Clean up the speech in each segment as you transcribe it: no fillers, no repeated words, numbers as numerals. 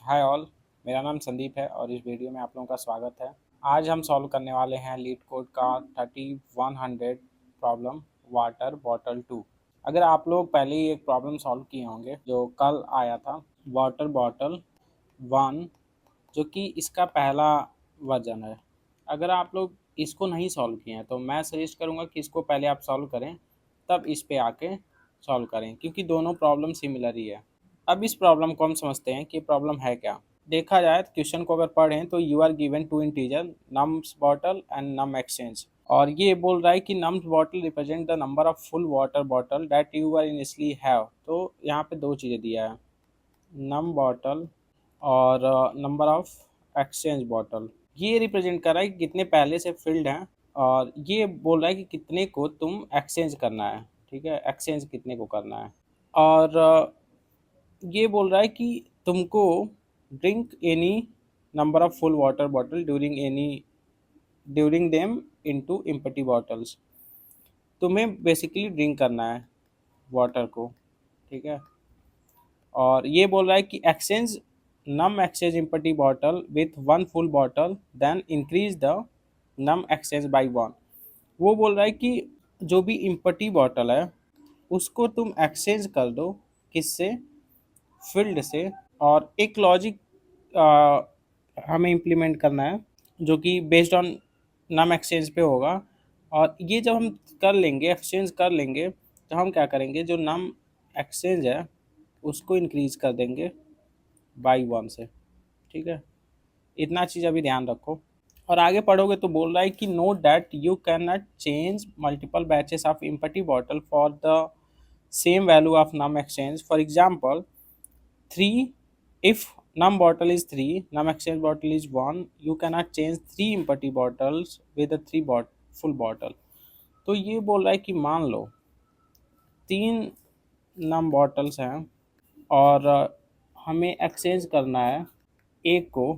Hi all. मेरा नाम संदीप है और इस वीडियो में आप लोगों का स्वागत है। आज हम सॉल्व करने वाले हैं लीड कोड का 3100 प्रॉब्लम वाटर बॉटल 2। अगर आप लोग पहले ही एक प्रॉब्लम सॉल्व किए होंगे जो कल आया था वाटर बॉटल 1, जो कि इसका पहला वर्जन है। अगर आप लोग इसको नहीं सॉल्व किए हैं तो मैं सजेस्ट करूँगा कि इसको पहले आप सॉल्व करें, तब इस पे आके सॉल्व करें, क्योंकि दोनों प्रॉब्लम सिमिलर ही है। अब इस प्रॉब्लम को हम समझते हैं कि प्रॉब्लम है क्या। देखा जाए तो क्वेश्चन को अगर पढ़ें तो you are given two integer nums bottle and num exchange, और ये बोल रहा है कि nums bottle represent the number of full water bottle that you are initially have. तो यहाँ पे दो चीज़ें दिया है, नम बॉटल और नंबर ऑफ एक्सचेंज बॉटल। ये रिप्रेजेंट कर रहा है कि कितने पहले से फिल्ड हैं, और ये बोल रहा है कि कितने को तुम एक्सचेंज करना है। ठीक है, एक्सचेंज कितने को करना है। और ये बोल रहा है कि तुमको drink any number of full water bottle during them into empty bottles. तुम्हें बेसिकली ड्रिंक करना है वाटर को। ठीक है, और ये बोल रहा है कि exchange num exchange empty bottle with one full bottle then increase the num exchange by one. वो बोल रहा है कि जो भी एम्प्टी बॉटल है उसको तुम एक्सचेंज कर दो, किससे? फील्ड से। और एक लॉजिक हमें इम्प्लीमेंट करना है जो कि बेस्ड ऑन नम एक्सचेंज पे होगा। और ये जब हम कर लेंगे, एक्सचेंज कर लेंगे, तो हम क्या करेंगे, जो नम एक्सचेंज है उसको इंक्रीज कर देंगे बाई वन से। ठीक है, इतना चीज़ अभी ध्यान रखो। और आगे पढ़ोगे तो बोल रहा है कि note that you can not change multiple batches of empty bottle for the same value of num exchange. For example 3, if num bottle is 3, num exchange bottle is 1, you cannot change 3 empty bottles with a 3 full bottle। तो ये बोल रहा है कि मान लो 3 नम bottles हैं और हमें एक्सचेंज करना है एक को।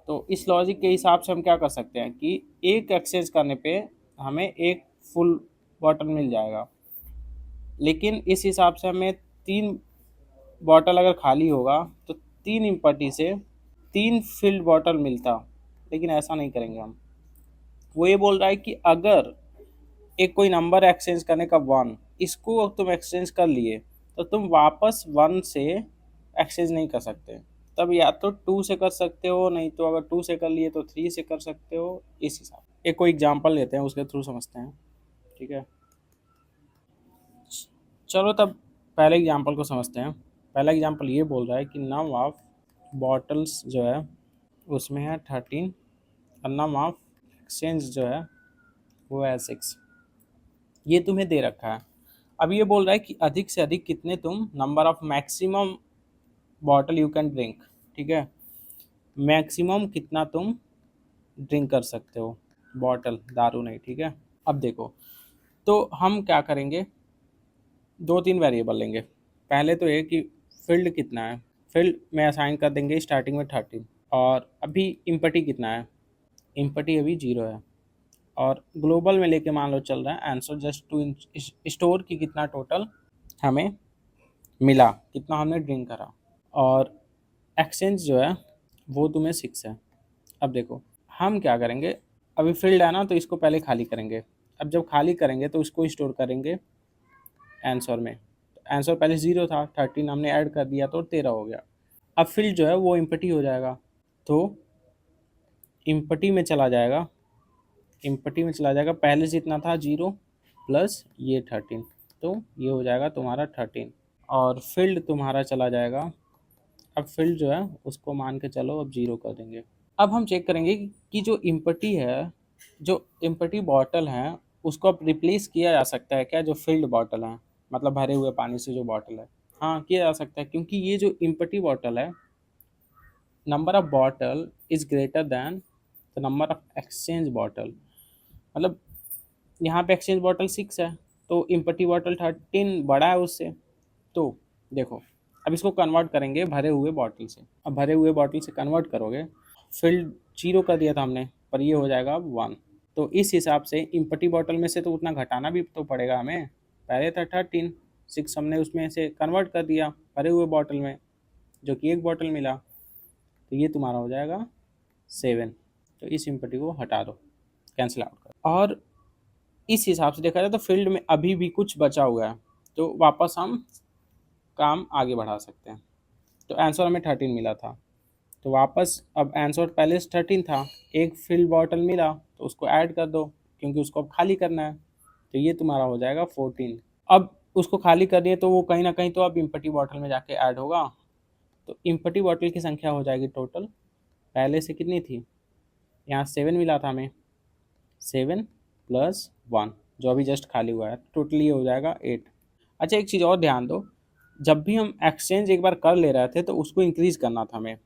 तो इस लॉजिक के हिसाब से हम क्या कर सकते हैं कि एक एक्सचेंज करने पे हमें एक फुल बॉटल मिल जाएगा, लेकिन इस हिसाब से हमें 3 बॉटल अगर खाली होगा तो 3 इम्पटी से 3 फिल्ड बॉटल मिलता, लेकिन ऐसा नहीं करेंगे हम। वो ये बोल रहा है कि अगर एक कोई नंबर एक्सचेंज करने का 1, इसको तुम एक्सचेंज कर लिए तो तुम वापस 1 से एक्सचेंज नहीं कर सकते। तब या तो 2 से कर सकते हो, नहीं तो अगर 2 से कर लिए तो 3 से कर सकते हो। इस हिसाब एक कोई एग्जांपल लेते हैं, उसके थ्रू समझते हैं। ठीक है, चलो तब पहले एग्जांपल को समझते हैं। पहला एग्जांपल ये बोल रहा है कि नम ऑफ बॉटल्स जो है उसमें है 13 और नम ऑफ एक्सचेंज जो है वो है 6। ये तुम्हें दे रखा है। अब ये बोल रहा है कि अधिक से अधिक कितने तुम number of maximum bottle you can drink. ठीक है, मैक्सिमम कितना तुम ड्रिंक कर सकते हो, बॉटल, दारू नहीं। ठीक है, अब देखो, तो हम क्या करेंगे, 2-3 वेरिएबल लेंगे। पहले तो ये कि फील्ड कितना है, फील्ड में असाइन कर देंगे स्टार्टिंग में 13। और अभी इम्पटी कितना है, इम्पटी अभी 0 है। और ग्लोबल में लेके मान लो चल रहा है आंसर जस्ट टू स्टोर की कितना टोटल हमें मिला, कितना हमने ड्रिंक करा। और एक्सचेंज जो है वो तुम्हें 6 है। अब देखो हम क्या करेंगे, अभी फील्ड है ना तो इसको पहले खाली करेंगे। अब जब खाली करेंगे तो इसको स्टोर करेंगे आंसर में। आंसर पहले 0 था, 13 हमने ऐड कर दिया तो 13 हो गया। अब फील्ड जो है वो इम्पटी हो जाएगा, तो इम्पटी में चला जाएगा, इम्पटी में चला जाएगा। पहले से इतना था 0 प्लस ये 13, तो ये हो जाएगा तुम्हारा 13। और फील्ड तुम्हारा चला जाएगा, अब फील्ड जो है उसको मान के चलो अब 0 कर देंगे। अब हम चेक करेंगे कि जो इम्पटी है, जो इम्पटी बॉटल है, उसको अब रिप्लेस किया जा सकता है क्या, जो फील्ड बॉटल है, मतलब भरे हुए पानी से जो बॉटल है। हाँ, किया जा सकता है, क्योंकि ये जो इम्पटी बॉटल है, number of bottle is greater than the number of exchange bottle. मतलब यहाँ पे एक्सचेंज बॉटल 6 है तो इम्पटी बॉटल 13 बड़ा है उससे। तो देखो अब इसको कन्वर्ट करेंगे भरे हुए बॉटल से। अब भरे हुए बॉटल से कन्वर्ट करोगे, फील्ड 0 कर दिया था हमने, पर ये हो जाएगा अब 1। तो इस हिसाब से इम्पटी बॉटल में से तो उतना घटाना भी तो पड़ेगा हमें। पहले था 13, 6 हमने उसमें से कन्वर्ट कर दिया भरे हुए बॉटल में, जो कि एक बॉटल मिला। तो ये तुम्हारा हो जाएगा 7। तो इस इम्पटी को हटा दो, कैंसिल आउट करो। और इस हिसाब से देखा जाए तो फील्ड में अभी भी कुछ बचा हुआ है, तो वापस हम काम आगे बढ़ा सकते हैं। तो आंसर हमें 13 मिला था, तो वापस अब आंसर पहले से 13 था, एक फिल बॉटल मिला तो उसको ऐड कर दो, क्योंकि उसको अब खाली करना है। तो ये तुम्हारा हो जाएगा 14। अब उसको खाली कर दिए तो वो कहीं ना कहीं तो अब इम्पटी बॉटल में जाके ऐड होगा। तो इम्पटी बॉटल की संख्या हो जाएगी टोटल, पहले से कितनी थी, यहाँ 7 मिला था हमें, 7 प्लस 1 जो अभी जस्ट खाली हुआ है, टोटली हो जाएगा 8। अच्छा एक चीज़ और ध्यान दो, जब भी हम एक्सचेंज एक बार कर ले रहे थे तो उसको इंक्रीज़ करना था हमें।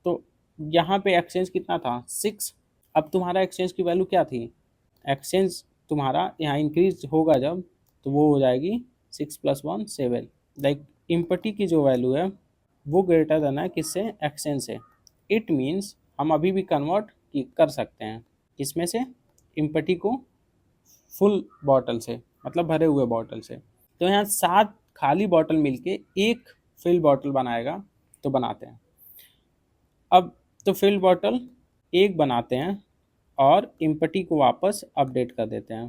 तो यहाँ पे एक्सचेंज कितना था, 6। अब तुम्हारा एक्सचेंज की वैल्यू क्या थी, एक्सचेंज तुम्हारा यहाँ इंक्रीज होगा जब, तो वो हो जाएगी 6 + 1 7। लाइक इम्पटी की जो वैल्यू है वो ग्रेटर देन है किससे, एक्सचेंज से। इट मीन्स हम अभी भी कन्वर्ट कर सकते हैं किसमें से, इम्पटी को फुल बॉटल से, मतलब भरे हुए बॉटल से। तो यहाँ 7 खाली बॉटल मिलके एक फिल बॉटल बनाएगा, तो बनाते हैं। अब तो फिल बॉटल एक बनाते हैं और इम्पटी को वापस अपडेट कर देते हैं।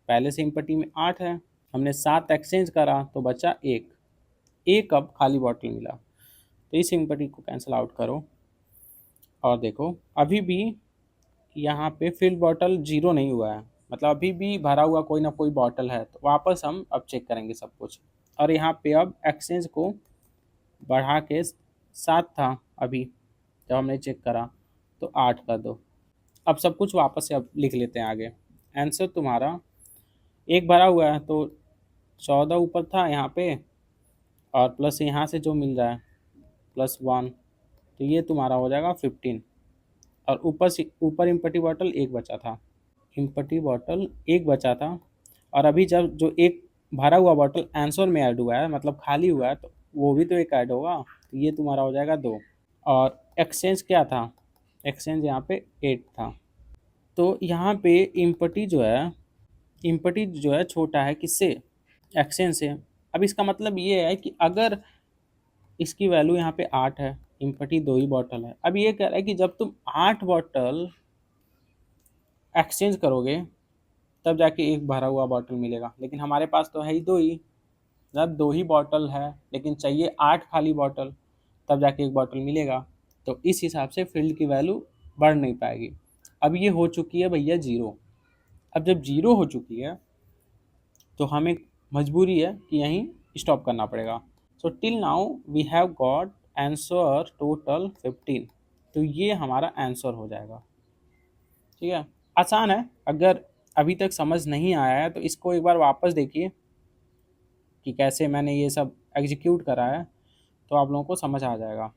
पहले से इम्पटी में 8 है, हमने 7 एक्सचेंज करा तो बचा एक अब खाली बॉटल मिला। तो इस इम्पटी को कैंसिल आउट करो और देखो अभी भी यहाँ पे फिल बॉटल 0 नहीं हुआ है, मतलब अभी भी भरा हुआ कोई ना कोई बॉटल है। तो वापस हम अब चेक करेंगे सब कुछ, और यहाँ पे अब एक्सचेंज को बढ़ा के 7 था अभी जब हमने चेक करा, तो 8 कर दो। अब सब कुछ वापस से अब लिख लेते हैं आगे। आंसर तुम्हारा एक भरा हुआ है तो 14 ऊपर था यहाँ पे, और प्लस यहाँ से जो मिल रहा है +1, तो ये तुम्हारा हो जाएगा 15। और ऊपर से ऊपर इम्पटी बॉटल एक बचा था, इम्पटी बॉटल एक बचा था, और अभी जब जो एक भरा हुआ बॉटल आंसर में ऐड हुआ है, मतलब खाली हुआ है, तो वो भी तो एक ऐड होगा, तो ये तुम्हारा हो जाएगा 2। और एक्सचेंज क्या था, एक्सचेंज यहाँ पे 8 था। तो यहाँ पे इम्पटी जो है छोटा है किससे, एक्सचेंज से। अब इसका मतलब ये है कि अगर इसकी वैल्यू यहाँ पे 8 है, इम्पटी 2 ही बॉटल है, अब ये कह रहा है कि जब तुम 8 बॉटल एक्सचेंज करोगे तब जाके एक भरा हुआ बॉटल मिलेगा, लेकिन हमारे पास तो है ही 2 ही। जब 2 ही बॉटल है लेकिन चाहिए 8 खाली बॉटल, तब जाके एक बॉटल मिलेगा। तो इस हिसाब से फील्ड की वैल्यू बढ़ नहीं पाएगी। अब ये हो चुकी है भैया 0। अब जब 0 हो चुकी है तो हमें मजबूरी है कि यहीं स्टॉप करना पड़ेगा। So till now we have got answer total 15। तो ये हमारा आंसर हो जाएगा। ठीक है, आसान है। अगर अभी तक समझ नहीं आया है तो इसको एक बार वापस देखिए कि कैसे मैंने ये सब एग्जीक्यूट करा है, तो आप लोगों को समझ आ जाएगा।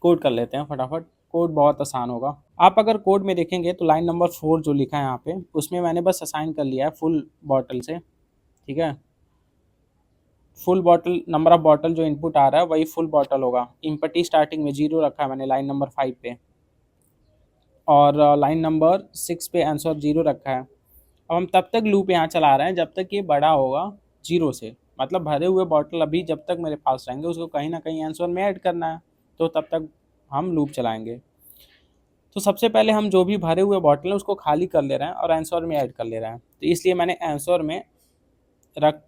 कोड कर लेते हैं फटाफट, कोड बहुत आसान होगा। आप अगर कोड में देखेंगे तो लाइन नंबर 4 जो लिखा है यहाँ पे, उसमें मैंने बस असाइन कर लिया है फुल बॉटल से। ठीक है, full bottle, number of bottle जो इनपुट आ रहा है वही फुल बॉटल होगा। इम्पटी स्टार्टिंग में 0 रखा है मैंने लाइन नंबर 5 पे, और लाइन नंबर 6 पे आंसर 0 रखा है। अब हम तब तक लूप यहाँ चला रहे हैं जब तक ये बड़ा होगा 0 से, मतलब भरे हुए बॉटल अभी जब तक मेरे पास रहेंगे उसको कहीं ना कहीं आंसर में ऐड करना है, तो तब तक हम लूप चलाएंगे। तो सबसे पहले हम जो भी भरे हुए बॉटल है उसको खाली कर ले रहे हैं और आंसर में ऐड कर ले रहे हैं। तो इसलिए मैंने आंसर में रख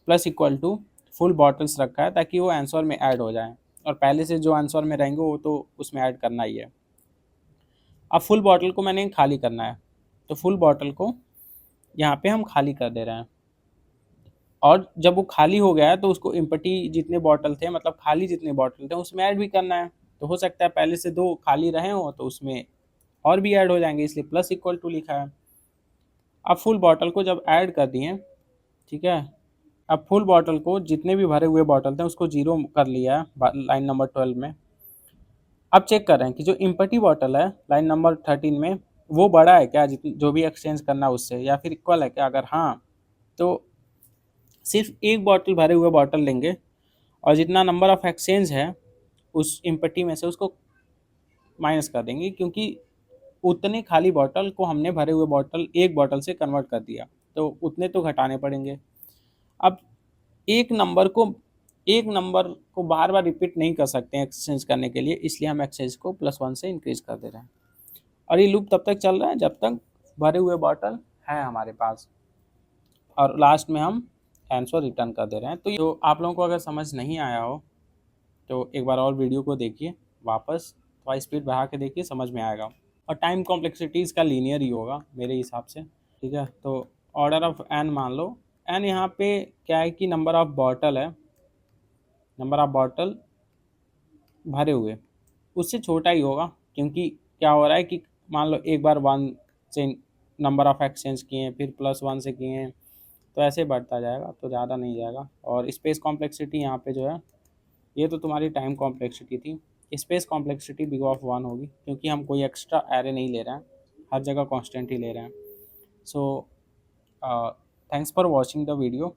+= फुल बॉटल्स रखा है ताकि वो आंसर में ऐड हो जाए, और पहले से जो आंसर में रहेंगे वो तो उसमें ऐड करना ही है। अब फुल बॉटल को मैंने खाली करना है, तो फुल बॉटल को यहाँ पे हम खाली कर दे रहे हैं, और जब वो खाली हो गया है तो उसको इम्पटी जितने बॉटल थे, मतलब खाली जितने बॉटल थे उसमें ऐड भी करना है। तो हो सकता है पहले से 2 खाली रहे हो तो उसमें और भी ऐड हो जाएंगे, इसलिए += लिखा है। अब फुल बॉटल को जब ऐड कर दिए, ठीक है, अब फुल बॉटल को जितने भी भरे हुए बॉटल थे उसको 0 कर लिया है लाइन नंबर 12 में। अब चेक कर रहे हैं कि जो इम्पटी बॉटल है लाइन नंबर 13 में वो बड़ा है क्या, जो भी एक्सचेंज करना है उससे, या फिर इक्वल है क्या। अगर हाँ तो सिर्फ एक बॉटल भरे हुए बॉटल लेंगे, और जितना नंबर ऑफ एक्सचेंज है उस इम्पटी में से उसको माइनस कर देंगे, क्योंकि उतने खाली बॉटल को हमने भरे हुए बॉटल एक बॉटल से कन्वर्ट कर दिया, तो उतने तो घटाने पड़ेंगे। अब एक नंबर को एक नंबर को बार बार रिपीट नहीं कर सकते हैं एक्सचेंज करने के लिए, इसलिए हम एक्सचेंज को +1 से इंक्रीज कर दे रहे हैं। और ये लूप तब तक चल रहा है जब तक भरे हुए बॉटल हैं हमारे पास, और लास्ट में हम आंसर रिटर्न कर दे रहे हैं। तो आप लोगों को अगर समझ नहीं आया हो तो एक बार और वीडियो को देखिए वापस, थोड़ा स्पीड बढ़ा के देखिए, समझ में आएगा। और टाइम कॉम्प्लेक्सिटी इसका लीनियर ही होगा मेरे हिसाब से, ठीक है। तो ऑर्डर ऑफ एन मान लो, एन यहाँ पे क्या है कि नंबर ऑफ बॉटल है, नंबर ऑफ बॉटल भरे हुए उससे छोटा ही होगा, क्योंकि क्या हो रहा है कि मान लो एक बार 1 से नंबर ऑफ एक्सचेंज किए हैं, फिर +1 से किए हैं, तो ऐसे बढ़ता जाएगा, तो ज़्यादा नहीं जाएगा। और स्पेस कॉम्प्लेक्सिटी यहाँ पे जो है, ये तो तुम्हारी टाइम कॉम्प्लेक्सिटी थी, स्पेस कॉम्प्लेक्सिटी बिग ऑफ 1 होगी, क्योंकि हम कोई एक्स्ट्रा एरे नहीं ले रहे हैं, हर जगह कांस्टेंट ही ले रहे हैं। So thanks for watching the video.